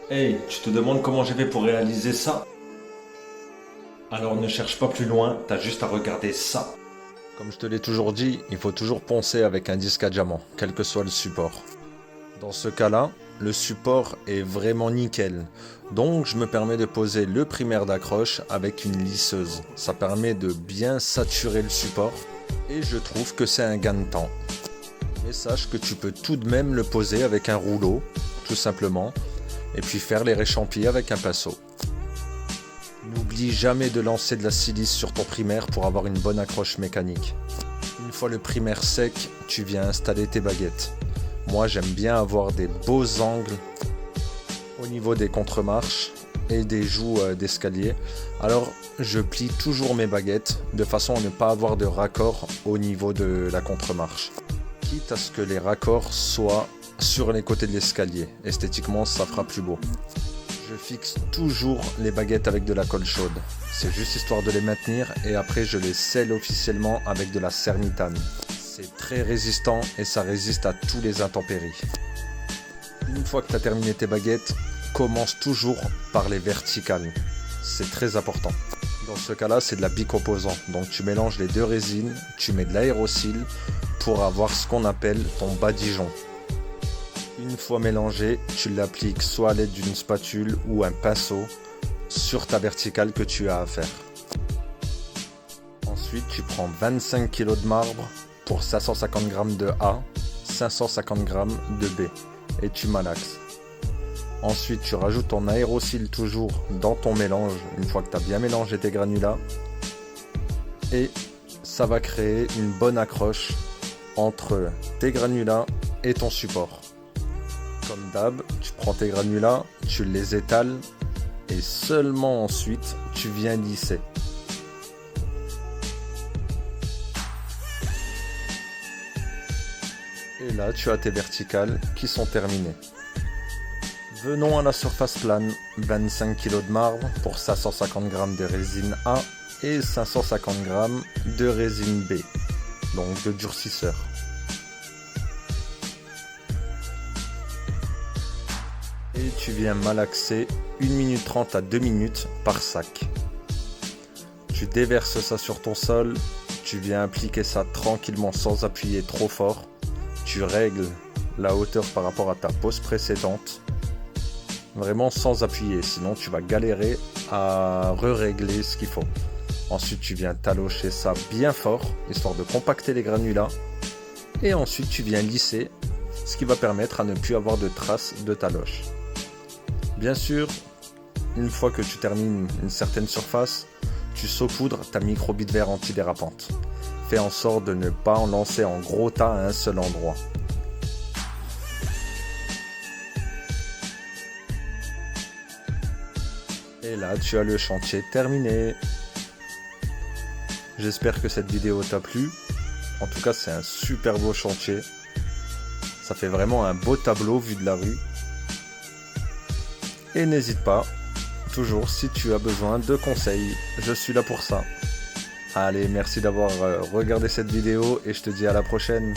Hey, tu te demandes comment j'ai fait pour réaliser ça? Alors ne cherche pas plus loin, t'as juste à regarder ça. Comme je te l'ai toujours dit, il faut toujours poncer avec un disque à diamant, quel que soit le support. Dans ce cas-là, le support est vraiment nickel. Donc je me permets de poser le primaire d'accroche avec une lisseuse. Ça permet de bien saturer le support et je trouve que c'est un gain de temps. Mais sache que tu peux tout de même le poser avec un rouleau, tout simplement, et puis faire les réchampis avec un pinceau. N'oublie jamais de lancer de la silice sur ton primaire pour avoir une bonne accroche mécanique. Une fois le primaire sec, tu viens installer tes baguettes. Moi j'aime bien avoir des beaux angles au niveau des contremarches et des joues d'escalier. Alors je plie toujours mes baguettes de façon à ne pas avoir de raccord au niveau de la contremarche. Quitte à ce que les raccords soient sur les côtés de l'escalier. Esthétiquement ça fera plus beau. Je fixe toujours les baguettes avec de la colle chaude. C'est juste histoire de les maintenir et après je les scelle officiellement avec de la Sermitane. C'est très résistant et ça résiste à tous les intempéries. Une fois que tu as terminé tes baguettes, commence toujours par les verticales. C'est très important. Dans ce cas-là, c'est de la bicomposant. Donc tu mélanges les deux résines, tu mets de l'aérosile pour avoir ce qu'on appelle ton badigeon. Une fois mélangé, tu l'appliques soit à l'aide d'une spatule ou un pinceau sur ta verticale que tu as à faire. Ensuite, tu prends 25 kg de marbre pour 550 g de A, 550 g de B et tu malaxes. Ensuite, tu rajoutes ton aérosile toujours dans ton mélange une fois que tu as bien mélangé tes granulats et ça va créer une bonne accroche entre tes granulats et ton support. Comme d'hab, tu prends tes granulats, tu les étales et seulement ensuite tu viens lisser. Et là tu as tes verticales qui sont terminées. Venons à la surface plane, 25 kg de marbre pour 550 g de résine A et 550 g de résine B, donc de durcisseur. Et tu viens malaxer 1 minute 30 à 2 minutes par sac. Tu déverses ça sur ton sol, tu viens appliquer ça tranquillement sans appuyer trop fort. Tu règles la hauteur par rapport à ta pose précédente, vraiment sans appuyer, sinon tu vas galérer à re-régler ce qu'il faut. Ensuite tu viens talocher ça bien fort, histoire de compacter les granulats. Et ensuite tu viens lisser, ce qui va permettre à ne plus avoir de traces de taloche. Bien sûr, une fois que tu termines une certaine surface, tu saupoudres ta microbie de verre antidérapante. Fais en sorte de ne pas en lancer en gros tas à un seul endroit. Et là, tu as le chantier terminé. J'espère que cette vidéo t'a plu. En tout cas, c'est un super beau chantier. Ça fait vraiment un beau tableau vu de la rue. Et n'hésite pas, toujours si tu as besoin de conseils, je suis là pour ça. Allez, merci d'avoir regardé cette vidéo et je te dis à la prochaine.